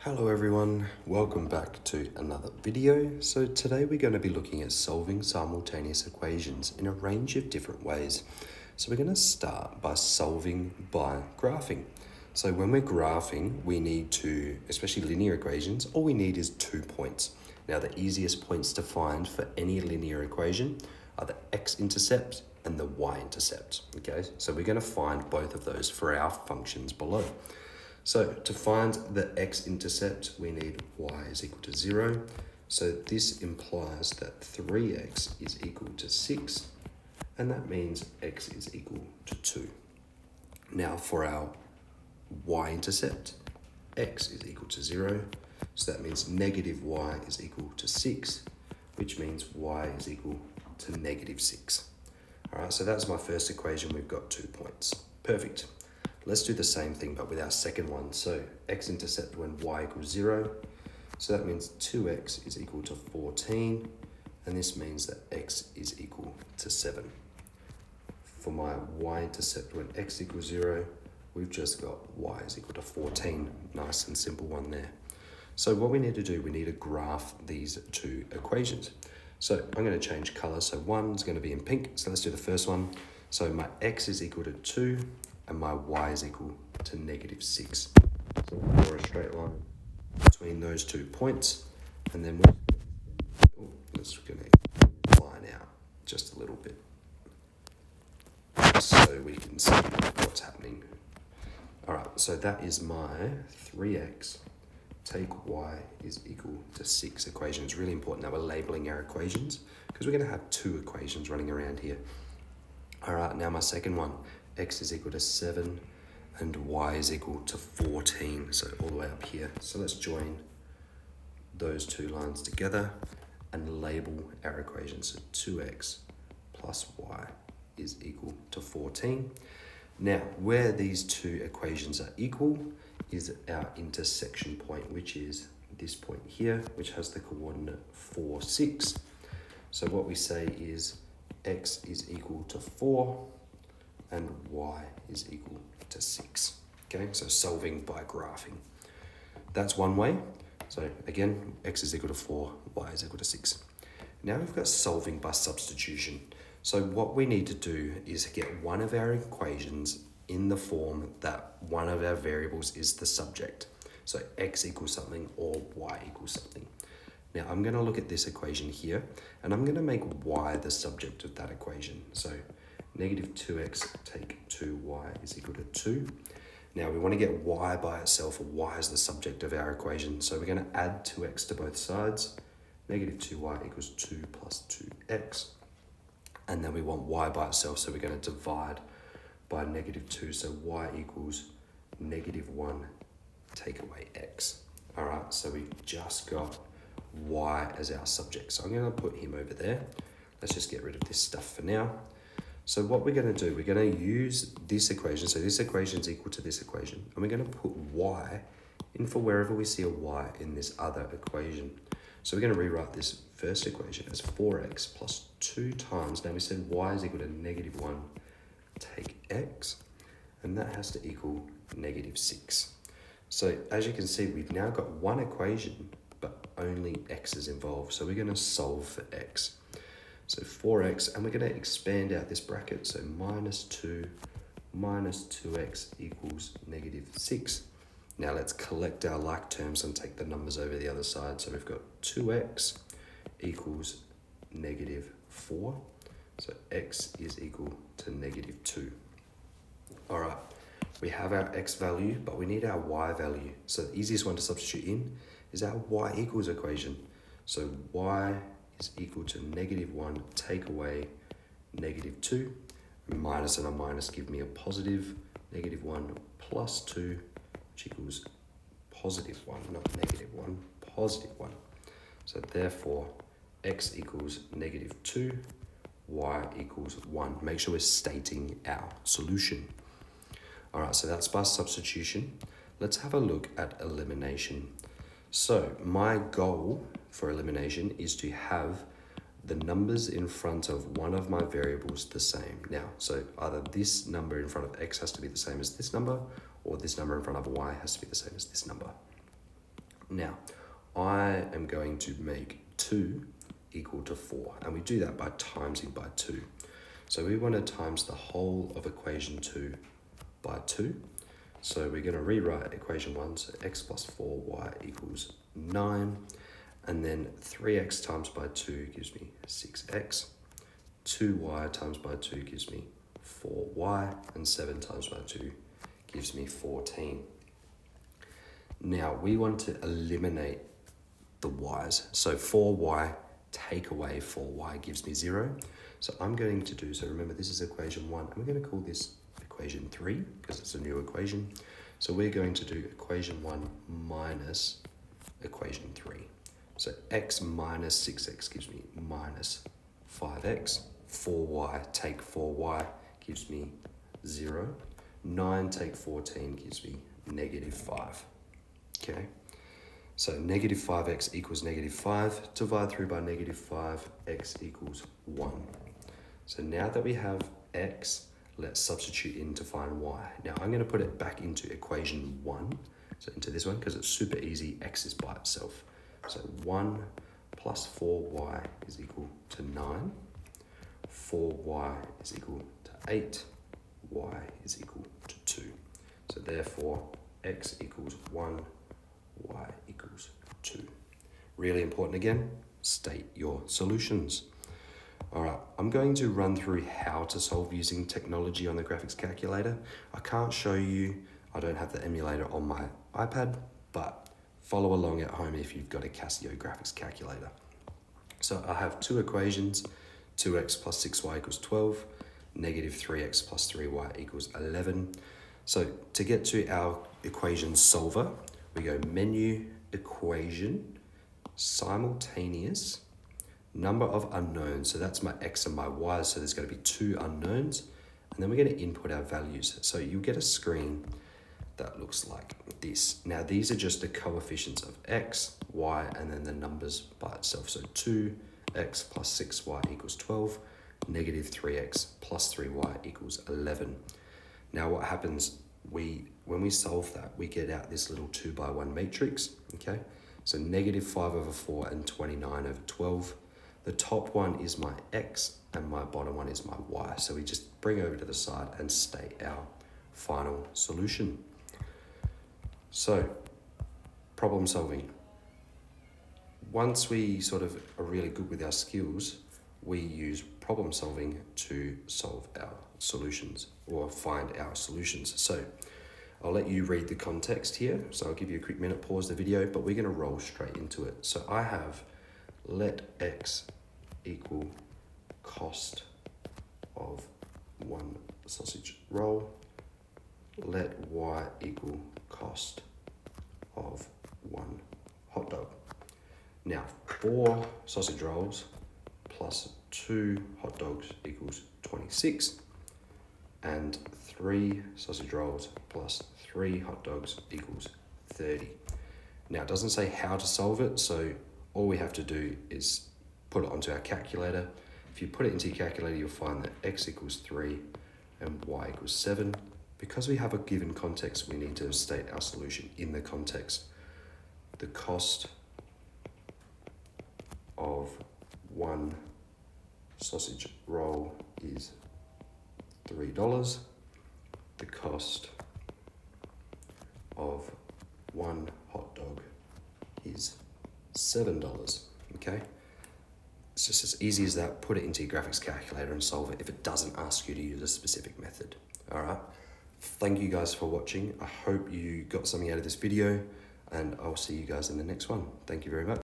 Hello everyone, welcome back to another video. So today we're going to be looking at solving simultaneous equations in a range of different ways. So we're going to start by solving by graphing. So when we're graphing, we need to, especially linear equations, all we need is 2 points. Now the easiest points to find for any linear equation are the x-intercept and the y-intercept. Okay, so we're going to find both of those for our functions below. So to find the x-intercept, we need y is equal to 0. So this implies that 3x is equal to 6, and that means x is equal to 2. Now for our y-intercept, x is equal to 0. So that means negative y is equal to 6, which means y is equal to negative 6. All right, so that's my first equation. We've got 2 points. Perfect. Let's do the same thing, but with our second one. So x-intercept when y equals 0. So that means 2x is equal to 14. And this means that x is equal to 7. For my y-intercept when x equals 0, we've just got y is equal to 14. Nice and simple one there. So what we need to do, we need to graph these two equations. So I'm going to change color. So one's going to be in pink. So let's do the first one. So my x is equal to 2. And my y is equal to negative 6. So we'll draw a straight line between those 2 points, and then let's going to line out just a little bit so we can see what's happening. All right, so that is my 3x take y is equal to 6 equation. It's really important that we're labeling our equations because we're going to have 2 equations running around here. All right, now my second one. X is equal to 7 and y is equal to 14, so all the way up here. So let's join those 2 lines together and label our equation. So 2x plus y is equal to 14. Now, where these 2 equations are equal is our intersection point, which is this point here, which has the coordinate 4, 6. So what we say is x is equal to 4 and y is equal to 6. Okay, so solving by graphing. That's one way. So again, x is equal to 4, y is equal to 6. Now we've got solving by substitution. So what we need to do is get one of our equations in the form that one of our variables is the subject. So x equals something or y equals something. Now I'm going to look at this equation here and I'm going to make y the subject of that equation. So negative 2x take 2y is equal to 2. Now we want to get y by itself, or y is the subject of our equation. So we're going to add 2x to both sides. Negative 2y equals 2 plus 2x. And then we want y by itself, so we're going to divide by negative 2. So y equals negative 1 take away x. All right, so we've just got y as our subject. So I'm going to put him over there. Let's just get rid of this stuff for now. So what we're going to do, we're going to use this equation. So this equation is equal to this equation. And we're going to put y in for wherever we see a y in this other equation. So we're going to rewrite this first equation as 4x plus 2 times. Now we said y is equal to negative 1 take x. And that has to equal negative 6. So as you can see, we've now got one equation, but only x is involved. So we're going to solve for x. So 4x, and we're going to expand out this bracket. So minus 2 minus 2x equals negative 6. Now let's collect our like terms and take the numbers over the other side. So we've got 2x equals negative 4. So x is equal to negative 2. All right, we have our x value, but we need our y value. So the easiest one to substitute in is our y equals equation. So y is equal to negative 1 take away negative 2. Minus and a minus give me a positive. Negative 1 plus 2, which equals positive 1, not negative 1, positive 1. So therefore, x equals negative 2, y equals 1. Make sure we're stating our solution. All right, so that's by substitution. Let's have a look at elimination. So my goal for elimination is to have the numbers in front of one of my variables the same. Now, so either this number in front of x has to be the same as this number, or this number in front of y has to be the same as this number. Now, I am going to make 2 equal to 4, and we do that by timesing by 2. So we want to times the whole of equation 2 by 2. So we're going to rewrite equation 1, so x plus 4y equals 9, and then 3x times by 2 gives me 6x, 2y times by 2 gives me 4y, and 7 times by 2 gives me 14. Now we want to eliminate the y's. So 4y take away 4y gives me 0. So I'm going to do, so remember this is equation 1. I'm going to call this equation 3 because it's a new equation. So we're going to do equation 1 minus equation 3. So x minus 6x gives me minus 5x. 4y take 4y gives me 0. 9 take 14 gives me negative 5. Okay, so negative 5x equals negative 5. Divide through by negative 5, x equals 1. So now that we have x, let's substitute in to find y. Now I'm going to put it back into equation 1, so into this one, because it's super easy. X is by itself. So 1 plus 4y is equal to 9. 4y is equal to 8. Y is equal to 2. So therefore, x equals 1, y equals 2. Really important again, state your solutions. All right, I'm going to run through how to solve using technology on the graphics calculator. I can't show you, I don't have the emulator on my iPad, but follow along at home if you've got a Casio graphics calculator. So I have 2 equations, 2x plus 6y equals 12, negative 3x plus 3y equals 11. So to get to our equation solver, we go menu, equation, simultaneous, number of unknowns. So that's my x and my y, so there's going to be 2 unknowns. And then we're going to input our values. So you'll get a screen that looks like this. Now these are just the coefficients of x, y, and then the numbers by itself. So 2x plus 6y equals 12, negative 3x plus 3y equals 11. Now what happens, when we solve that, we get out this little 2 by 1 matrix, okay? So negative 5 over 4 and 29 over 12. The top one is my x and my bottom one is my y. So we just bring over to the side and state our final solution. So, problem solving. Once we sort of are really good with our skills, we use problem solving to solve our solutions or find our solutions. So I'll let you read the context here. So I'll give you a quick minute, pause the video, but we're going to roll straight into it. So I have let x equal cost of 1 sausage roll. Let y equal cost of 1 hot dog. Now 4 sausage rolls plus 2 hot dogs equals 26, and 3 sausage rolls plus 3 hot dogs equals 30. Now it doesn't say how to solve it, so all we have to do is put it onto our calculator. If you put it into your calculator, you'll find that x equals 3 and y equals 7. Because we have a given context, we need to state our solution in the context. The cost of 1 sausage roll is $3. The cost of 1 hot dog is $7. Okay? It's just as easy as that. Put it into your graphics calculator and solve it if it doesn't ask you to use a specific method. All right? Thank you guys for watching. I hope you got something out of this video, and I'll see you guys in the next one. Thank you very much.